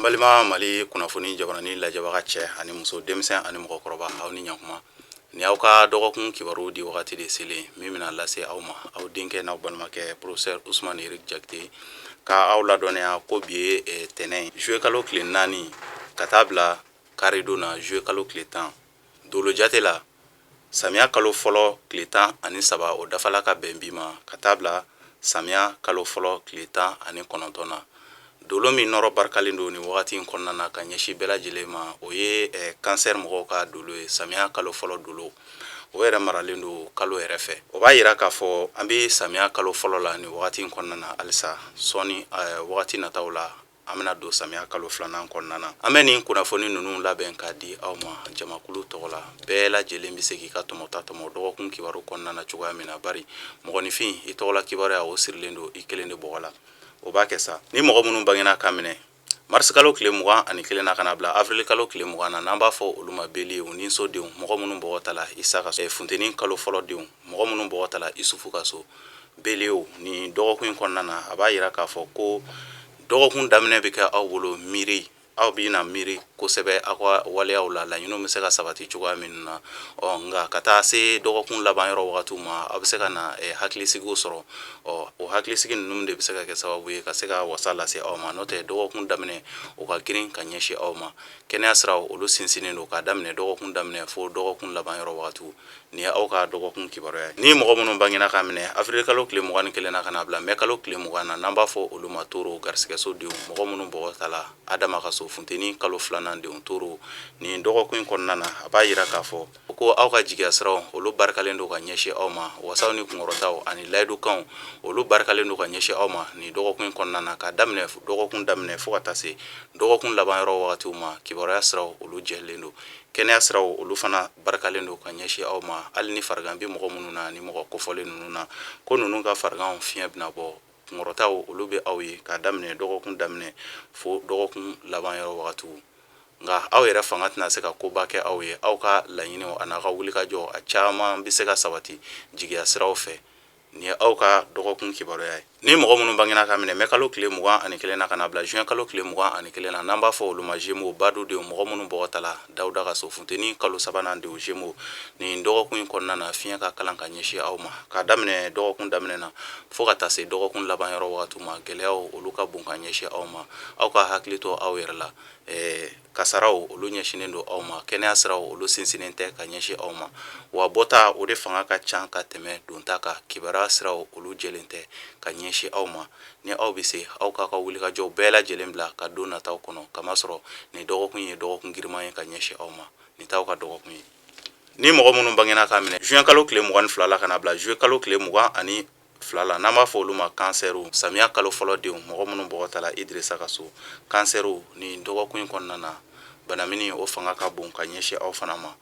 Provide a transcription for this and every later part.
Balima Mali kunnafoni jabarani lajɛbaga cɛ ani muso denmisɛn ani mɔgɔkɔrɔba aw ni ɲakuma ni aw ka dɔgɔkun kibaru di wagati de selen min bɛna lase aw ma aw denkɛ n'aw balimakɛ professeur Usmane Eric Jakite ka aw ladɔnniya ko bi ye tɛnɛn juillet kalo tile 4 ka taa bila karidon na juillet kalo tile 10 dolo jate la samiya kalo fɔlɔ tile 13 o dafala ka bɛn bi ma ka taa bila samiya kalo fɔlɔ tile 19 na dolo min nɔrɔ barikalen don ni wagati in kɔnɔna na ka ɲɛsin bɛɛ lajɛlen ma o ye cancer mɔgɔw ka dolo ye samiya kalo fɔlɔ dolo o yɛrɛ maralen don kalo yɛrɛ fɛ o b'a yira k'a fɔ an bɛ samiya kalo fɔlɔ la ni wagati in kɔnɔna na halisa sɔni wagati nataw la an bɛna don samiya kalo filanan kɔnɔna na an bɛ nin kunnafoni ninnu labɛn k'a di aw ma jamakulu tɔgɔ la bɛɛ lajɛlen bɛ se k'i ka tɔmɔ dɔgɔkun kibaru kɔnɔna na cogoya min na bari mɔgɔninfin i tɔgɔla kibaruya o sirilen don i kelen de bɔgɔ la o b'a kɛ sa ni mɔgɔ minnu bangena ka minɛ mars kalo tile 21 na kana bila avril kalo tile 20 na n'an b'a fɔ olu ma beli u ni sodenw mɔgɔ minnu bɔgɔ tala isa ka so funteni kalo fɔlɔ denw mɔgɔ minnu bɔgɔ tala isufu ka so belew ni dɔgɔkun in kɔnɔna na a b'a yira k'a fɔ ko dɔgɔkun daminɛ bɛ kɛ aw bolo miiri aw bɛna miiri kosɛbɛ aw ka waleyaw la laɲiniw bɛ se ka sabati cogoya min na nka ka taa se dɔgɔkun laban yɔrɔ wagatiw ma aw bɛ se ka na hakilisigiw sɔrɔ o hakilisigi ninnu de bɛ se ka kɛ sababu ye ka se ka wasa lase aw ma n'o tɛ dɔgɔkun daminɛ o ka girin ka ɲɛsin aw ma kɛnɛya siraw olu sinsinnen don ka daminɛ dɔgɔkun daminɛ fo dɔgɔkun laban yɔrɔ wagatiw ni ye aw ka dɔgɔkun kibaruya ye ni mɔgɔ minnu bangena ka minɛ avril kalo tile 21 na kana bila mai kalo tile 20 na n'an b'a fɔ olu ma toro garisɛgɛso denw mɔgɔ minnu bɔgɔ tala adama ka so funteni kalo filanan denw toro ni dɔgɔkun in kɔnɔna na a b'a yira k'a fɔ ko aw ka jigiya siraw olu barikalen don ka ɲɛsin aw ma wasaw ni kunkɔrɔtaw ani layidukanw olu barikalen don ka ɲɛsin aw ma ni dɔgɔkun in kɔnɔna na ka daminɛ dɔgɔkun daminɛ fo ka taa se dɔgɔkun laban yɔrɔ wagatiw ma kibaruya siraw olu jɛlen don kɛnɛya siraw olu fana barikalen don ka ɲɛsin aw ma hali ni farigan bɛ mɔgɔ minnu na ni mɔgɔ kofɔlen ninnu na ko ninnu ka fariganw fiɲɛ bɛna bɔ kunkɔrɔtaw olu bɛ aw ye ka daminɛ dɔgɔkun daminɛ fo dɔgɔkun laban yɔrɔ wagatiw nka aw yɛrɛ fanga tɛna se ka koba kɛ aw ye aw ka laɲiniw a n'a ka wulikajɔ a caman bɛ se ka sabati jigiya siraw fɛ ni ye aw ka dɔgɔkun kibaruya ye ni mɔgɔ minnu bangena ka minɛ mai kalo tile 21 na kana bila juin kalo tile 21 na n'an b'a fɔ olu ma Gémeaux badu denw mɔgɔ minnu bɔgɔ tala Dawuda ka so funteni kalo sabanan denw Gémeaux nin dɔgɔkun in kɔnɔna na fiɲɛ ka kalan ka ɲɛsin aw ma ka daminɛ dɔgɔkun daminɛ na fo ka taa se dɔgɔkun laban yɔrɔ wagatiw ma gɛlɛyaw olu ka bon ka ɲɛsin aw ma aw ka hakili to aw yɛrɛ la kasaraw olu ɲɛsinen don aw ma kɛnɛya siraw olu sinsinnen tɛ ka ɲɛsin aw ma wa bɔta o de fanga ka ca ka tɛmɛ donta kan kibaruya siraw olu jɛlen tɛ ka ɲɛsin aw ma ni aw bɛ se aw ka wulikajɔw bɛɛ lajɛlen bila ka don nataw kɔnɔ kamasɔrɔ nin dɔgɔkun ye dɔgɔkun giriman ye ka ɲɛsin aw ma nin t'aw ka dɔgɔkun ye ni mɔgɔ minnu bangena ka minɛ juin kalo tile 22 la kana bila juillet kalo tile 22 la n'an b'a fɔ olu ma kansɛriw samiya kalo fɔlɔ denw mɔgɔ minnu bɔgɔ tala Idirisa ka so kansɛriw ni dɔgɔkun in kɔnɔna na banamini o fanga ka bon ka ɲɛsin aw fana ma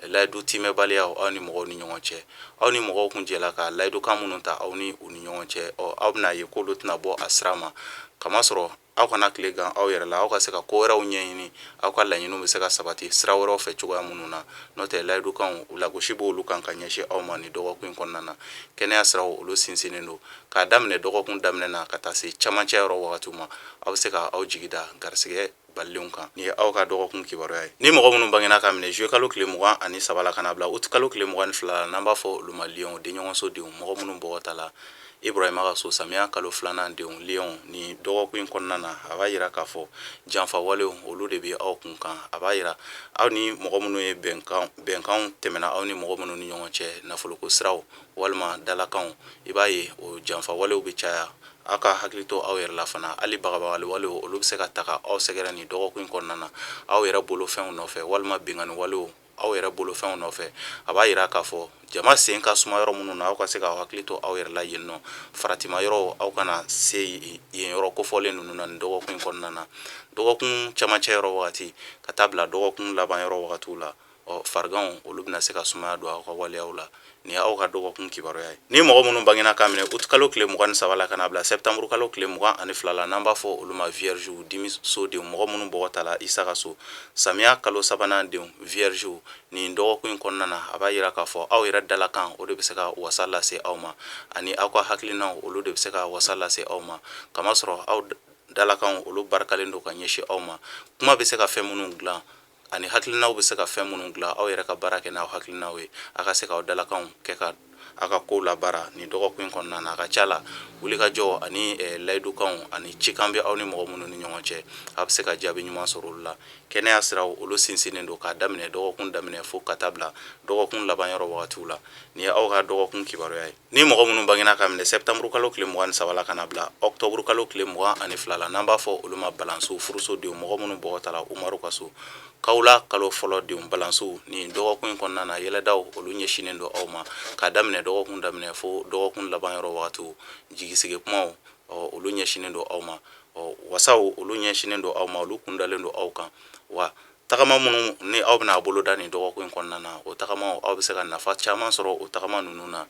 layidu timɛbaliyaw aw ni mɔgɔw ni ɲɔgɔn cɛ aw ni mɔgɔw kun jɛla ka layidukan minnu ta aw ni u ni ɲɔgɔn cɛ aw bɛna ye k'olu tɛna bɔ a sira ma kamasɔrɔ aw kana tile gan aw yɛrɛ la aw ka se ka ko wɛrɛw ɲɛɲini aw ka laɲiniw bɛ se ka sabati sira wɛrɛw fɛ cogoya minnu na n'o tɛ layidukanw lagosi b'olu kan ka ɲɛsin aw ma ni dɔgɔkun in kɔnɔna na kɛnɛya siraw olu sinsinnen don k'a daminɛ dɔgɔkun daminɛ na ka taa se camancɛ yɔrɔ wagatiw ma aw bɛ se ka aw jigi da garisɛgɛ balilenw kan ni ye aw ka dɔgɔkun kibaruya ye ni mɔgɔ minnu bangena ka minɛ juillet kalo tile 23 la kana bila août kalo tile 22 la n'an b'a fɔ olu ma Lion denɲɔgɔnso denw mɔgɔ minnu bɔgɔ tala Ibrahima ka so samiya kalo filanan denw Lion ni dɔgɔkun in kɔnɔna na a b'a yira k'a fɔ janfa walew olu de bɛ aw kun kan a b'a yira aw ni mɔgɔ minnu ye bɛnkanw tɛmɛna aw ni mɔgɔ minnu ni ɲɔgɔn cɛ nafoloko siraw walima dalakanw i b'a ye o janfa walew bɛ caya aw ka hakili to aw yɛrɛ la fana hali bagabagali walew olu bɛ se ka taga aw sɛgɛrɛ ni dɔgɔkun in kɔnɔna na aw yɛrɛ bolo fɛnw nɔfɛ walima bingani walew aw yɛrɛ bolo fɛnw nɔfɛ a b'a yira k'a fɔ jama sen ka suma yɔrɔ minnu na aw ka se ka hakili to aw yɛrɛ la yen nɔ faratima yɔrɔ aw kana se yen yɔrɔ kofɔlen ninnu na nin dɔgɔkun in kɔnɔna na dɔgɔkun camancɛ yɔrɔ wagati ka taa bila dɔgɔkun laban yɔrɔ wagatiw la fariganw olu bɛna se ka sumaya don aw ka waleyaw la ni aw ka dɔgɔkun kibaruya ye ni mɔgɔ minnu bangena ka minɛ août kalo tile 23 la kana bila septembre kalo tile 22 la n'an b'a fɔ olu ma viergew dimiso denw mɔgɔ minnu bɔgɔ tala Isa ka so samiya kalo sabanan denw viergew nin dɔgɔkun in kɔnɔna na a b'a yira k'a fɔ aw yɛrɛ dalakan o de bɛ se ka wasa lase aw ma ani aw ka hakilinaw olu de bɛ se ka wasa lase aw ma kamasɔrɔ aw dalakanw olu barikalen don ka ɲɛsin aw ma kuma bɛ se ka fɛn minnu dilan ani hakilinaw bɛ se ka fɛn minnu dilan aw yɛrɛ ka baara kɛ n'aw hakilinaw ye a ka se k'aw dalakanw kɛ ka a ka kow labara nin dɔgɔkun kɔnɔna na a ka ca la wulikajɔ ani layidukanw ani cikan bɛ aw ni mɔgɔ minnu ni ɲɔgɔn cɛ a bɛ se ka jaabi ɲuman sɔrɔ olu la kɛnɛya siraw olu sinsinnen don k'a daminɛ dɔgɔkun daminɛ fo ka taa bila dɔgɔkun laban yɔrɔ wagatiw la nin ye aw ka dɔgɔkun kibaruya ye ni mɔgɔ minnu bangena ka minɛ sɛptanburu kalo tile 23 la ka na bila ɔktɔburu kalo tile 22 la n'an b'a fɔ olu ma balanso furusodenw mɔgɔ minnu bɔgɔ tala umaru ka so kawla kalo fɔlɔ denw balanso ni dɔgɔkun kɔnɔna na yɛlɛdaw olu ɲɛsinnen don aw ma ka daminɛ dɔgɔkun daminɛ fo dɔgɔkun laban yɔrɔ wagatiw jigisigi kumaw olu ɲɛsinnen don aw ma wasaw olu ɲɛsinnen don aw ma olu kundalen don aw kan wa tagama minnu ni aw bɛna bolo da nin dɔgɔkun kɔnɔna na o tagamaw aw bɛ se ka nafa caman sɔrɔ o tagama ninnu na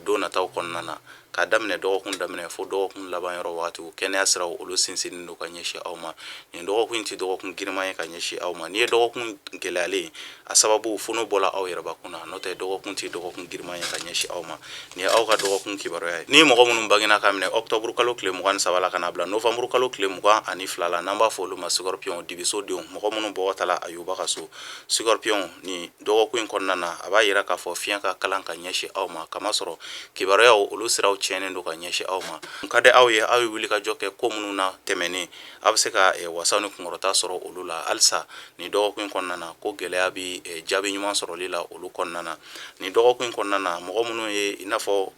don nataw kɔnɔna na ka daminɛ dɔgɔkun daminɛ fo dɔgɔkun laban yɔrɔ wagatiw kɛnɛya siraw olu sinsinnen don ka ɲɛsin aw ma nin dɔgɔkun tɛ dɔgɔkun giriman ye ka ɲɛsin aw ma n'i ye dɔgɔkun gɛlɛyalen a sababu fo n'o bɔla aw yɛrɛbakun na n'o tɛ dɔgɔkun tɛ dɔgɔkun giriman ye ka ɲɛsin aw ma nin ye aw ka dɔgɔkun kibaruya ye ni mɔgɔ minnu bangena ka minɛ ɔktɔburu kalo tile 23 la ka na bila nɔfanburu kalo tile 22 la n'an b'a fɔ olu ma scorpion dibisodenw mɔgɔ minnu bɔgɔ tala ayuba ka so scorpion ni dɔgɔkun kɔnɔna na a b'a yira k'a fɔ fiɲɛ ka kalan ka ɲɛsin aw ma kamasɔrɔ kibaruyaw olu siraw tiɲɛnen don ka ɲɛsin aw ma ka di aw ye wulikajɔ kɛ ko minnu na tɛmɛnen a bɛ se ka wasaw ni kunkɔrɔta sɔrɔ olu la halisa nin dɔgɔkun kɔnɔna na ko gɛlɛya bɛ jaabi ɲuman sɔrɔli la olu kɔnɔna na nin dɔgɔkun kɔnɔna na mɔgɔ minnu ye i n'a fɔ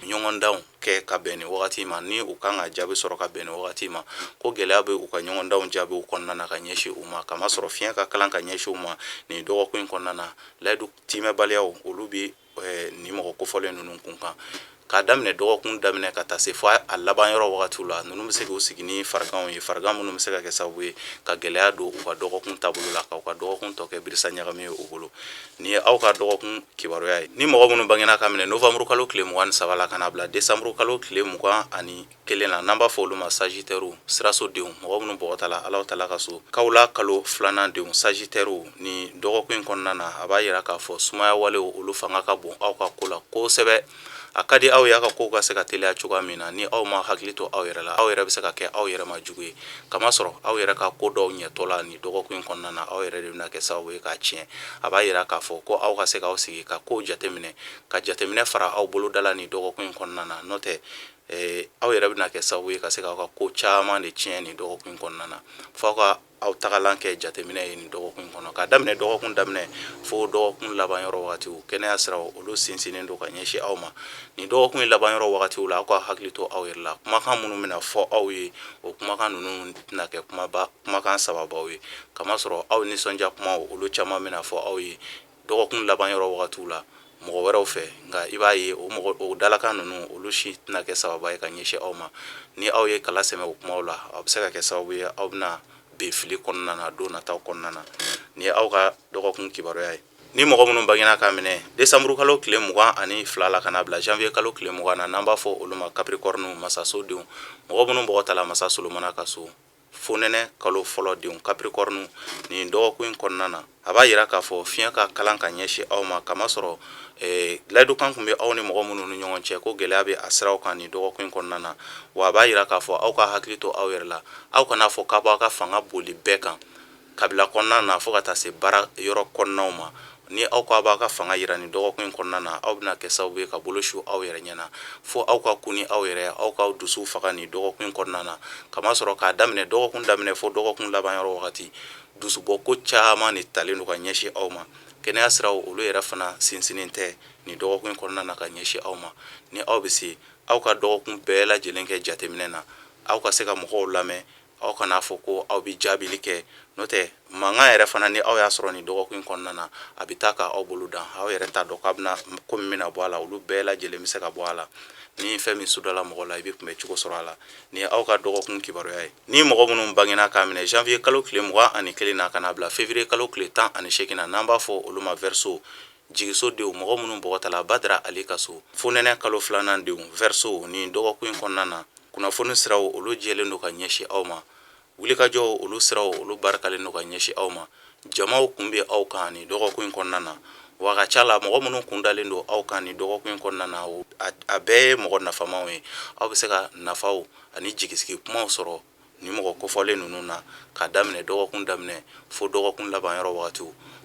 ɲɔgɔndanw kɛ ka bɛn nin wagati ma ni u kan ka jaabi sɔrɔ ka bɛn nin wagati ma ko gɛlɛya bɛ u ka ɲɔgɔndanw jaabiw kɔnɔna na ka ɲɛsin u ma kamasɔrɔ fiɲɛ ka kalan ka ɲɛsin u ma nin dɔgɔkun kɔnɔna na layidu timɛbaliyaw olu bɛ nin mɔgɔ kofɔlen ninnu kun kan k'a daminɛ dɔgɔkun daminɛ ka taa se fo a laban yɔrɔ wagatiw la ninnu bɛ se k'u sigi ni fariganw ye farigan minnu bɛ se ka kɛ sababu ye ka gɛlɛya don u ka dɔgɔkun taabolo la k'aw ka dɔgɔkun tɔ kɛ birisa ɲagami ye u bolo nin ye aw ka dɔgɔkun kibaruya ye ni mɔgɔ minnu bangena ka minɛ nɔfanburu kalo tile 23 la ka na bila desanburu kalo tile 21 la n'an b'a fɔ olu ma sagitɛriw sirasodenw mɔgɔ minnu bɔgɔ tala alaw tala ka so kawla kalo 2nan denw sagitɛriw ni dɔgɔkun kɔnɔna na a b'a yira k'a fɔ sumaya walew olu fanga ka bon aw ka ko la kosɛbɛ a ka di aw ye aw ka kow ka se ka teliya cogoya min na ni aw ma hakili to aw yɛrɛ la aw yɛrɛ bɛ se ka kɛ aw yɛrɛ ma jugu ye kamasɔrɔ aw yɛrɛ ka ko dɔw ɲɛtɔ la nin dɔgɔkun kɔnɔna na aw yɛrɛ de bɛna kɛ sababu ye k'a tiɲɛ a b'a yira k'a fɔ ko aw ka se k'aw sigi ka kow jateminɛ ka jateminɛ fara aw bolodala nin dɔgɔkun kɔnɔna na n'o tɛ aw yɛrɛ bɛna kɛ sababu ye ka se k'aw ka ko caman de tiɲɛ nin dɔgɔkun kɔnɔna na fo aw ka aw tagalan kɛ jateminɛ ye nin dɔgɔkun kɔnɔ ka daminɛ dɔgɔkun daminɛ fo dɔgɔkun laban yɔrɔ wagatiw kɛnɛya siraw olu sinsinnen don ka ɲɛsin aw ma nin dɔgɔkun laban yɔrɔ wagatiw la aw ka hakili to aw yɛrɛ la kumakan minnu bɛna fɔ aw ye o kumakan ninnu tɛna kɛ kumakan sababaw ye kamasɔrɔ aw nisɔndiya kumaw olu caman bɛna fɔ aw ye dɔgɔkun laban yɔrɔ wagatiw la mɔgɔ wɛrɛw fɛ nka i b'a ye o dalakan ninnu olu si tɛna kɛ sababa ye ka ɲɛsin aw ma ni aw ye kala sɛmɛ o kumaw la aw bɛ se ka kɛ sababu ye aw bɛna ben fili kɔnɔna na don nataw kɔnɔna na nin ye aw ka dɔgɔkun kibaruya ye ni mɔgɔ minnu bangena ka minɛ desanburu kalo tile 22 la ka na bila janvier kalo tile 20 na n'an b'a fɔ olu ma capricorne masasodenw mɔgɔ minnu bɔgɔ tala masa solomana ka so fonɛnɛ kalo fɔlɔ denw capricorne nin dɔgɔkun kɔnɔna na a b'a yira k'a fɔ fiɲɛ ka kalan ka ɲɛsin aw ma kamasɔrɔ layidukan tun bɛ aw ni mɔgɔ minnu ni ɲɔgɔn cɛ ko gɛlɛya bɛ a siraw kan nin dɔgɔkun kɔnɔna na wa a b'a yira k'a fɔ aw ka hakili to aw yɛrɛ la aw kana fɔ k'a b'aw ka fanga boli bɛɛ kan kabila kɔnɔna na fo ka taa se baara yɔrɔ kɔnɔnaw ma ni aw ko aw b'a ka fanga yira nin dɔgɔkun kɔnɔna na aw bɛna kɛ sababu ye ka bolo su aw yɛrɛ ɲɛna fo aw ka kun ni aw yɛrɛ aw ka dusu faga nin dɔgɔkun kɔnɔna na kamasɔrɔ k'a daminɛ dɔgɔkun daminɛ fo dɔgɔkun laban yɔrɔ wagati dusubɔ ko caman de talen don ka ɲɛsin aw ma kɛnɛya siraw olu yɛrɛ fana sinsinnen tɛ nin dɔgɔkun kɔnɔna na ka ɲɛsin aw ma ni aw bɛ se aw ka dɔgɔkun bɛɛ lajɛlen kɛ jateminɛ na aw ka se ka mɔgɔw lamɛn aw kana fɔ ko aw bɛ jaabili kɛ n'o tɛ mankan yɛrɛ fana ni aw y'a sɔrɔ nin dɔgɔkun kɔnɔna na a bɛ taa ka aw bolo dan aw yɛrɛ t'a dɔn k'a bɛna ko min bɛna bɔ a la olu bɛɛ lajɛlen bɛ se ka bɔ a la ni fɛn min sudala mɔgɔ la i bɛ kunbɛ cogo sɔrɔ a la nin ye aw ka dɔgɔkun kibaruya ye ni mɔgɔ minnu bangena k'a minɛ janvier kalo tile 21 na ka na bila février kalo tile 18 na n'an b'a fɔ olu ma verseau jigisodenw mɔgɔ minnu bɔgɔ tala badara ale ka so fonɛnɛ kalo 2nan denw verseau nin dɔgɔkun kɔnɔna na kunnafoni siraw olu jɛlen don ka ɲɛsin aw ma wulikajɔw olu siraw olu barikalen don ka ɲɛsin aw ma jamaw kun bɛ aw kan nin dɔgɔkun kɔnɔna na wa ka ca la mɔgɔ minnu kun dalen don aw kan nin dɔgɔkun kɔnɔna na a bɛɛ ye mɔgɔ nafamaw ye aw bɛ se ka nafaw ani jigisigi kumaw sɔrɔ ni mɔgɔ kofɔlen ninnu na ka daminɛ dɔgɔkun daminɛ fo dɔgɔkun laban yɔrɔ wagati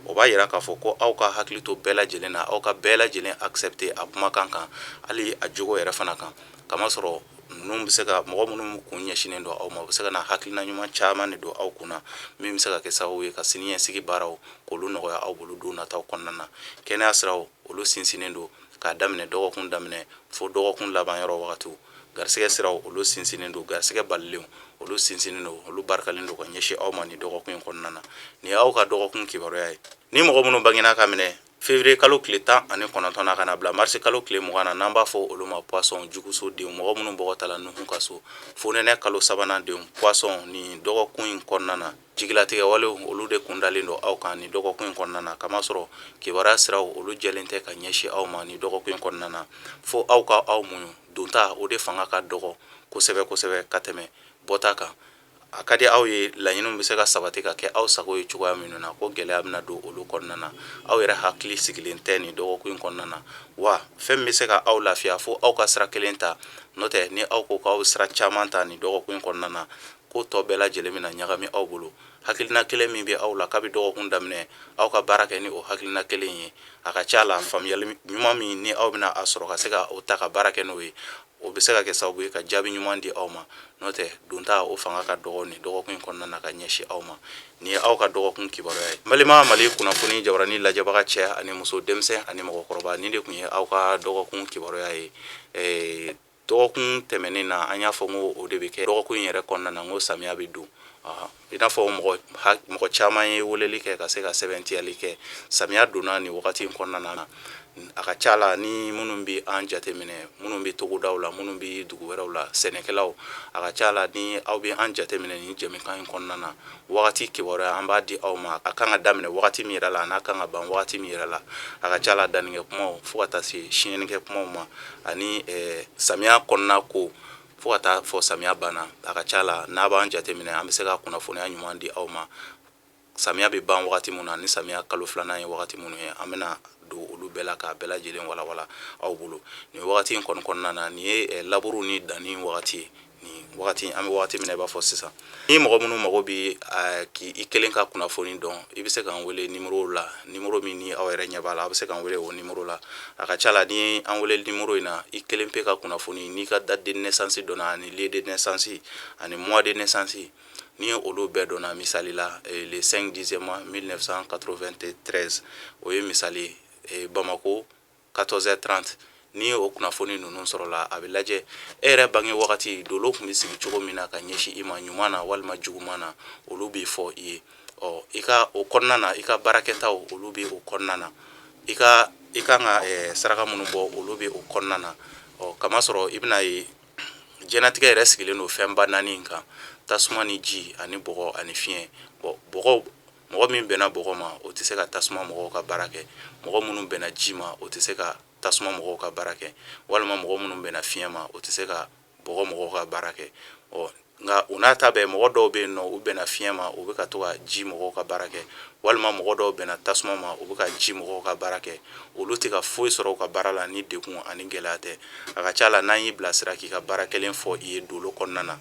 o b'a yira k'a fɔ ko aw ka hakili to bɛɛ lajɛlen na aw ka bɛɛ lajɛlen accepter a kumakan kan hali a jogo yɛrɛ fana kan kamasɔrɔ ninnu bɛ se ka mɔgɔ minnu kun ɲɛsinnen don aw ma u bɛ se ka na hakilina ɲuman caman de don aw kunna min bɛ se ka kɛ sababu ye ka siniɲɛsigi baaraw k'olu nɔgɔya aw bolo don nataw kɔnɔna na kɛnɛya siraw olu sinsinnen don k'a daminɛ dɔgɔkun daminɛ fo dɔgɔkun laban yɔrɔ wagati garisɛgɛ siraw olu sinsinnen don garisɛgɛ balilenw olu sinsinnen don olu barikalen don ka ɲɛsin aw ma ni dɔgɔkun in kɔnɔna na nin ye aw ka dɔgɔkun kibaruya ye ni mɔgɔ minnu bangena ka minɛ février kalo tile 19 na ka na bila mars kalo tile 20 na n'an b'a fɔ olu ma poisson juguso denw mɔgɔ minnu bɔgɔ tala nuhun ka so fonɛnɛ kalo 3nan denw poisson ni dɔgɔkun in kɔnɔna na jigilatigɛ walew olu de kun dalen don aw kan ni dɔgɔkun in kɔnɔna na kamasɔrɔ kibaruya siraw olu jɛlen tɛ ka ɲɛsin aw ma ni dɔgɔkun in kɔnɔna na fo aw ka aw muɲu donta o de fanga ka dɔgɔ kosɛbɛ kosɛbɛ ka tɛmɛ bɔta kan a ka di aw ye laɲiniw bɛ se ka sabati ka kɛ aw sago ye cogoya minnu na ko gɛlɛya bɛna don olu kɔnɔna na aw yɛrɛ hakili sigilen tɛ nin dɔgɔkun in kɔnɔna na wa fɛn min bɛ se ka aw lafiya fo aw ka sira kelen ta n'o tɛ ni aw ko k'aw sira caman ta nin dɔgɔkun in kɔnɔna na ko tɔ bɛɛ lajɛlen bɛna ɲagami aw bolo hakilina kelen min bɛ aw la kabi dɔgɔkun daminɛ aw ka baara kɛ ni o hakilina kelen ye a ka ca la faamuyali ɲuman min ni aw bɛna a sɔrɔ ka se ka o ta ka baara kɛ n'o ye o bɛ se ka kɛ sababu ye ka jaabi ɲuman di aw ma n'o tɛ donta o fanga ka dɔgɔ nin dɔgɔkun in kɔnɔna na ka ɲɛsin aw ma nin ye aw ka dɔgɔkun kibaruya ye n balima mali kunnafoni jabarani lajɛbaga cɛ ani muso denmisɛn ani mɔgɔkɔrɔba nin de tun ye aw ka dɔgɔkun kibaruya ye dɔgɔkun tɛmɛnen na an y'a fɔ ko o de bɛ kɛ dɔgɔkun in yɛrɛ kɔnɔna na ko samiya bɛ don i n'a fɔ mɔgɔ caman ye weleli kɛ ka se ka sɛbɛntiyali kɛ samiya donna nin wagati in kɔnɔna na a ka ca la ni minnu bɛ an jateminɛ minnu bɛ togodaw la minnu bɛ dugu wɛrɛw la sɛnɛkɛlaw a ka ca la ni aw bɛ an jateminɛ nin jɛmukan in kɔnɔna na wagati kibaruya an b'a di aw ma a kan ka daminɛ wagati min yɛrɛ la a n'a kan ka ban wagati min yɛrɛ la a ka ca la dannikɛ kumaw fo ka taa se siyɛnnikɛ kumaw ma ani samiya kɔnɔna ko fo ka taa fɔ samiya banna a ka ca la n'a b'an jateminɛ an bɛ se ka kunnafoniya ɲuman di aw ma samiya bɛ ban wagati min na ni samiya kalo 2nan ye wagati minnu ye an bɛna don olu bɛɛ la k'a bɛɛ lajɛlen walawala aw bolo nin wagati in kɔnɔna na nin ye laburu ni danni wagati ye nin wagati an bɛ wagati min na i b'a fɔ sisan ni mɔgɔ minnu mago bɛ k'i kelen ka kunnafoni dɔn i bɛ se k'an wele nimero la nimero min ni aw yɛrɛ ɲɛ b'a la a bɛ se k'an wele o nimero la a ka ca la ni an wele nimero in na i kelen pe ka kunnafoni n'i ka date de naissance dɔnna ani lieu de naissance ani mois de naissance ni olu bɛɛ dɔnna misali la le 5/10 1993 o ye misali Bamako 14h30 ni o kunnafoni ninnu sɔrɔla a bɛ lajɛ e yɛrɛ bange wagati dolo tun bɛ sigi cogo min na ka ɲɛsin i ma ɲuman na walima juguman na olu bɛ fɔ i ye i ka o kɔnɔna na i ka baarakɛtaw olu bɛ o kɔnɔna na i kan ka saraka minnu bɔ olu bɛ o kɔnɔna na kamasɔrɔ i bɛna ye jɛnatigɛ yɛrɛ sigilen don fɛnba naani kan tasuma ni ji ani bɔgɔ ani fiɲɛ mɔgɔ min bɛnna bɔgɔ ma o tɛ se ka tasuma mɔgɔw ka baara kɛ mɔgɔ minnu bɛnna ji ma o tɛ se ka tasuma mɔgɔw ka baara kɛ walima mɔgɔ minnu bɛnna fiɲɛ ma o tɛ se ka bɔgɔ mɔgɔw ka baara kɛ nka u n'a ta bɛɛ mɔgɔ dɔw bɛ yen nɔ u bɛnna fiɲɛ ma u bɛ ka to ka ji mɔgɔw ka baara kɛ walima mɔgɔ dɔw bɛnna tasuma ma u bɛ ka ji mɔgɔw ka baara kɛ olu tɛ ka foyi sɔrɔ u ka baara la ni degun ani gɛlɛya tɛ a ka ca la n'an y'i bilasira k'i ka baara kelen fɔ i ye dolo kɔnɔna na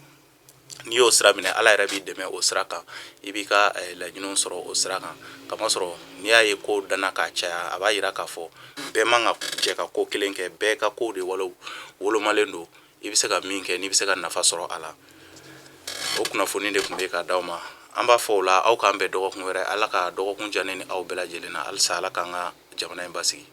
n'i y'o sira minɛ ala yɛrɛ b'i dɛmɛ o sira kan i b'i ka laɲiniw sɔrɔ o sira kan kamasɔrɔ n'i y'a ye ko danna k'a caya a b'a yira k'a fɔ bɛɛ man ka jɛ ka ko kelen kɛ bɛɛ ka kow de wolomalen don i bɛ se ka min kɛ n'i bɛ se ka nafa sɔrɔ a la o kunnafoni de tun bɛ ka d'aw ma an b'a fɔ o la aw k'an bɛn dɔgɔkun wɛrɛ ala ka dɔgɔkun diya ne ni aw bɛɛ lajɛlen na halisa ala k'an ka jamana in basigi